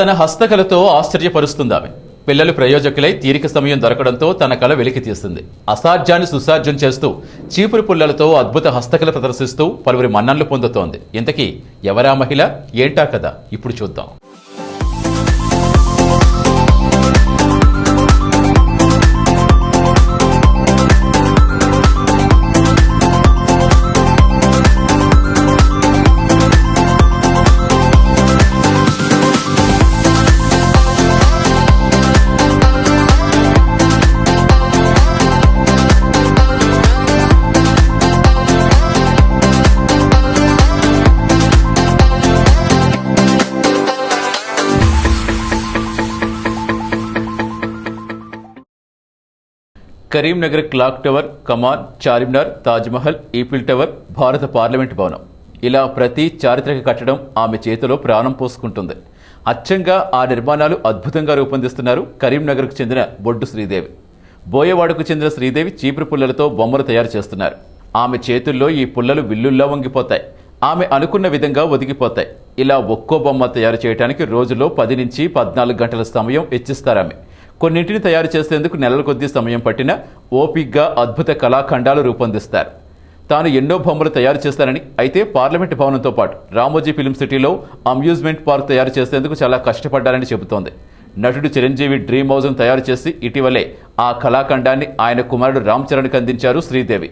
తన హస్తకళతో ఆశ్చర్యపరుస్తుందామె. పిల్లలు ప్రయోజకులై తీరిక సమయం దొరకడంతో తన కళ వెలికి తీస్తుంది. అసాధ్యాన్ని సుసాధ్యం చేస్తూ చీపురు పుల్లలతో అద్భుత హస్తకళ ప్రదర్శిస్తూ పలువురి మన్ననలు పొందుతోంది. ఇంతకీ ఎవరా మహిళ, ఏంటా కదా ఇప్పుడు చూద్దాం. కరీంనగర్ క్లాక్ టవర్, కమాన్, చార్మినార్, తాజ్మహల్, ఈఫిల్ టవర్, భారత పార్లమెంట్ భవనం, ఇలా ప్రతి చారిత్రక కట్టడం ఆమె చేతిలో ప్రాణం పోసుకుంటుంది. అచ్చంగా ఆ నిర్మాణాలు అద్భుతంగా రూపొందిస్తున్నారు కరీంనగర్కు చెందిన బొడ్డు శ్రీదేవి. బోయవాడకు చెందిన శ్రీదేవి చీపురు పుల్లలతో బొమ్మలు తయారు చేస్తున్నారు. ఆమె చేతుల్లో ఈ పుల్లలు విల్లుల్లా వంగిపోతాయి. ఆమె అనుకున్న విధంగా ఒదిగిపోతాయి. ఇలా ఒక్కో బొమ్మ తయారు చేయడానికి రోజులో 10 నుంచి 14 గంటల సమయం వెచ్చిస్తారామె. కొన్నింటిని తయారు చేసేందుకు నెలల కొద్దీ సమయం పట్టిన ఓపిగ్గా అద్భుత కళాఖండాలు రూపొందిస్తారు. తాను ఎన్నో బొమ్మలు తయారు చేస్తానని, అయితే పార్లమెంట్ భవనంతో పాటు రామోజీ ఫిల్మ్ సిటీలో అమ్యూజ్మెంట్ పార్క్ తయారు చేసేందుకు చాలా కష్టపడ్డారని చెబుతోంది. నటుడు చిరంజీవి డ్రీమ్ హౌస్ను తయారు చేసి ఇటీవలే ఆ కళాఖండాన్ని ఆయన కుమారుడు రామ్ చరణ్కి అందించారు శ్రీదేవి.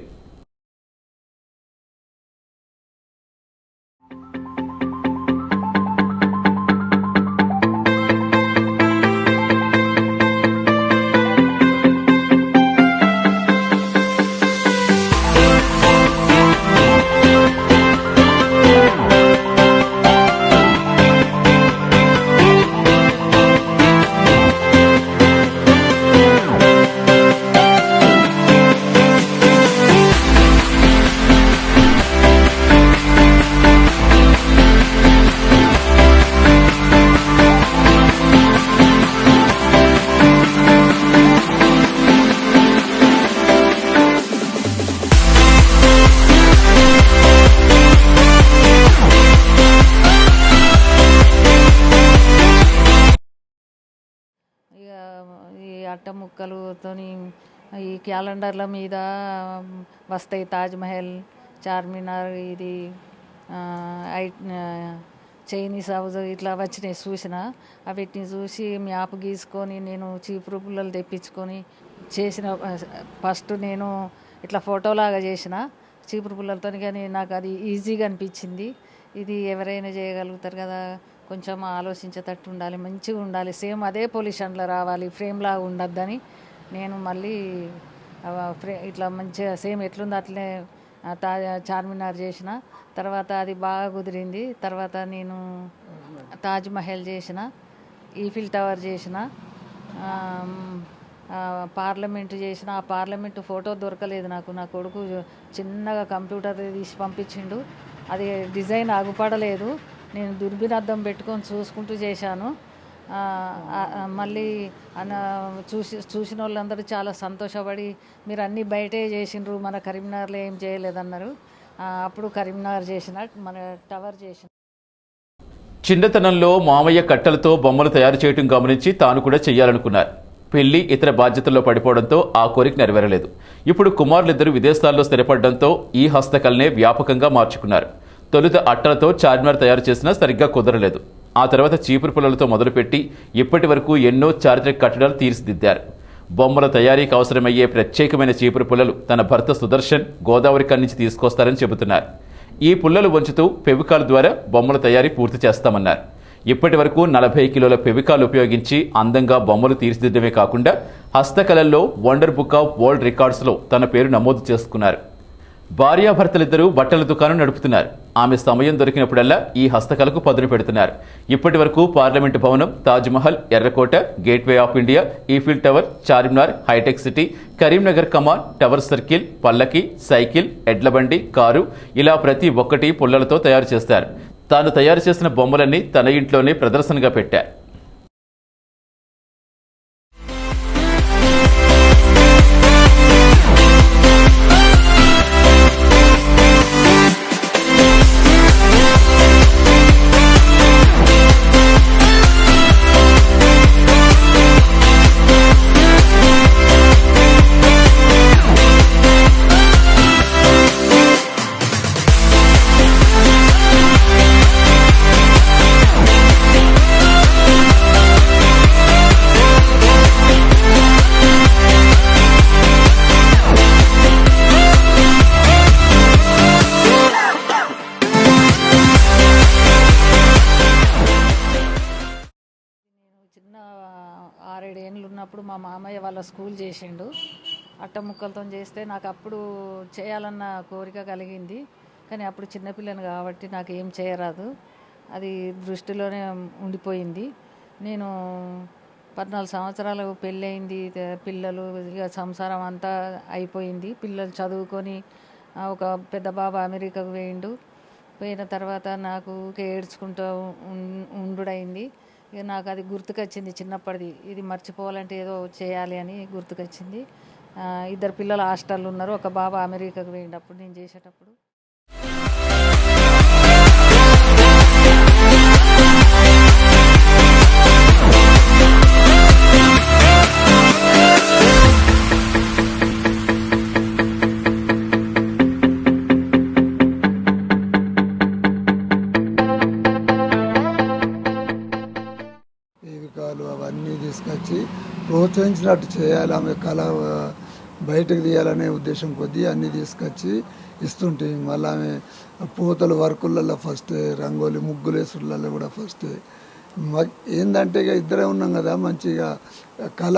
ఈ అట్ట ముక్కలతోని ఈ క్యాలెండర్ల మీద వస్తాయి. తాజ్మహల్, చార్మినార్, ఇది చైనీస్ హౌస్ ఇట్లా వచ్చినాయి చూసిన. వీటిని చూసి మ్యాప్ గీసుకొని నేను చీపురు పుల్లలు తెప్పించుకొని చేసిన. ఫస్ట్ నేను ఇట్లా ఫోటోలాగా చేసిన చీపురు పుల్లలతో, కానీ నాకు అది ఈజీగా అనిపించింది. ఇది ఎవరైనా చేయగలుగుతారు కదా, కొంచెం ఆలోచించేటట్టు ఉండాలి, మంచిగా ఉండాలి, సేమ్ అదే పొజిషన్లో రావాలి, ఫ్రేమ్ లాగా ఉండద్దని నేను మళ్ళీ ఇట్లా మంచిగా సేమ్ ఎట్లుందో అట్లనే చార్మినార్ చేసిన. తర్వాత అది బాగా కుదిరింది. తర్వాత నేను తాజ్మహల్ చేసిన, ఈఫిల్ టవర్ చేసిన, పార్లమెంటు చేసిన. ఆ పార్లమెంటు ఫోటో దొరకలేదు నాకు. నా కొడుకు చిన్నగా కంప్యూటర్ తీసి పంపించిండు. అది డిజైన్ అగుపడలేదు. నేను దుర్బినద్దం పెట్టుకొని చూసుకుంటూ చేశాను. మళ్ళీ చూసిన వాళ్ళందరూ చాలా సంతోషపడి, మీరు అన్నీ బయటే చేసిండ్రు, మన కరీంనగర్లో ఏం చేయలేదన్నారు. అప్పుడు కరీంనగర్ చేసిన, మన టవర్ చేసిన. చిన్నతనంలో మామయ్య కట్టెలతో బొమ్మలు తయారు చేయడం గమనించి తాను కూడా చెయ్యాలనుకున్నారు. పెళ్లి, ఇతర బాధ్యతల్లో పడిపోవడంతో ఆ కోరిక నెరవేరలేదు. ఇప్పుడు కుమారులిద్దరూ విదేశాల్లో స్థిరపడడంతో ఈ హస్తకళనే వ్యాపకంగా మార్చుకున్నారు. తొలుత అట్టలతో చార్మినార్ తయారు చేసినా సరిగ్గా కుదరలేదు. ఆ తర్వాత చీపురు పుల్లలతో మొదలుపెట్టి ఇప్పటి వరకు ఎన్నో చారిత్రక కట్టడాలు తీర్చిదిద్దారు. బొమ్మల తయారీకి అవసరమయ్యే ప్రత్యేకమైన చీపురు పుల్లలు తన భర్త సుదర్శన్ గోదావరి నుంచి తీసుకొస్తారని చెబుతున్నారు. ఈ పుల్లలు వంచుతూ ఫెవికాల్ ద్వారా బొమ్మల తయారీ పూర్తి చేస్తామన్నారు. ఇప్పటి వరకు 40 కిలోల ఫెవికాల్ ఉపయోగించి అందంగా బొమ్మలు తీర్చిదిద్దడమే కాకుండా హస్తకళల్లో వండర్ బుక్ ఆఫ్ వరల్డ్ రికార్డ్స్లో తన పేరు నమోదు చేసుకున్నారు. భార్యాభర్తలిద్దరూ బట్టల దుకాణం నడుపుతున్నారు. ఆమె సమయం దొరికినప్పుడల్లా ఈ హస్తకళకు పదును పెడుతున్నారు. ఇప్పటి వరకు పార్లమెంటు భవనం, తాజ్మహల్, ఎర్రకోట, gateway of India, Eiffel tower, Charminar, hitech city, Karimnagar కమాన్, టవర్ సర్కిల్, పల్లకి, సైకిల్, ఎడ్లబండి, కారు, ఇలా ప్రతి ఒక్కటి పుల్లలతో తయారు చేస్తారు. తాను తయారు చేసిన బొమ్మలన్నీ తన ఇంట్లోనే ప్రదర్శనగా పెట్టారు. ఉన్నప్పుడు మా మామయ్య వాళ్ళ స్కూల్ చేసిండు. అట్ట ముక్కలతో చేస్తే నాకు అప్పుడు చేయాలన్న కోరిక కలిగింది. కానీ అప్పుడు చిన్నపిల్లని కాబట్టి నాకు ఏం చేయరాదు. అది దృష్టిలోనే ఉండిపోయింది. నేను 14 సంవత్సరాలు పెళ్ళయింది. పిల్లలు ఇక సంసారం అంతా అయిపోయింది. పిల్లలు చదువుకొని ఒక పెద్ద బాబు అమెరికాకు పోయిండు. పోయిన తర్వాత నాకు ఏడ్చుకుంటూ ఉండుడైంది. ఇక నాకు అది గుర్తుకొచ్చింది చిన్నప్పటిది. ఇది మర్చిపోవాలంటే ఏదో చేయాలి అని గుర్తుకొచ్చింది. 2 పిల్లలు హాస్టల్లో ఉన్నారు. ఒక బాబు అమెరికాకు పోయిండు అప్పుడు నేను చేసేటప్పుడు. జీవికాలు అవన్నీ తీసుకొచ్చి ప్రోత్సహించినట్టు చేయాలి. ఆమె కళ బయటకు తీయాలనే ఉద్దేశం కొద్దీ అన్నీ తీసుకొచ్చి ఇస్తుంటే, మళ్ళీ ఆమె పూతల వర్కులలో ఫస్ట్, రంగోలి ముగ్గులు వేసులలో కూడా ఫస్ట్. ఏంటంటే ఇక ఇద్దరే ఉన్నాం కదా, మంచిగా కళ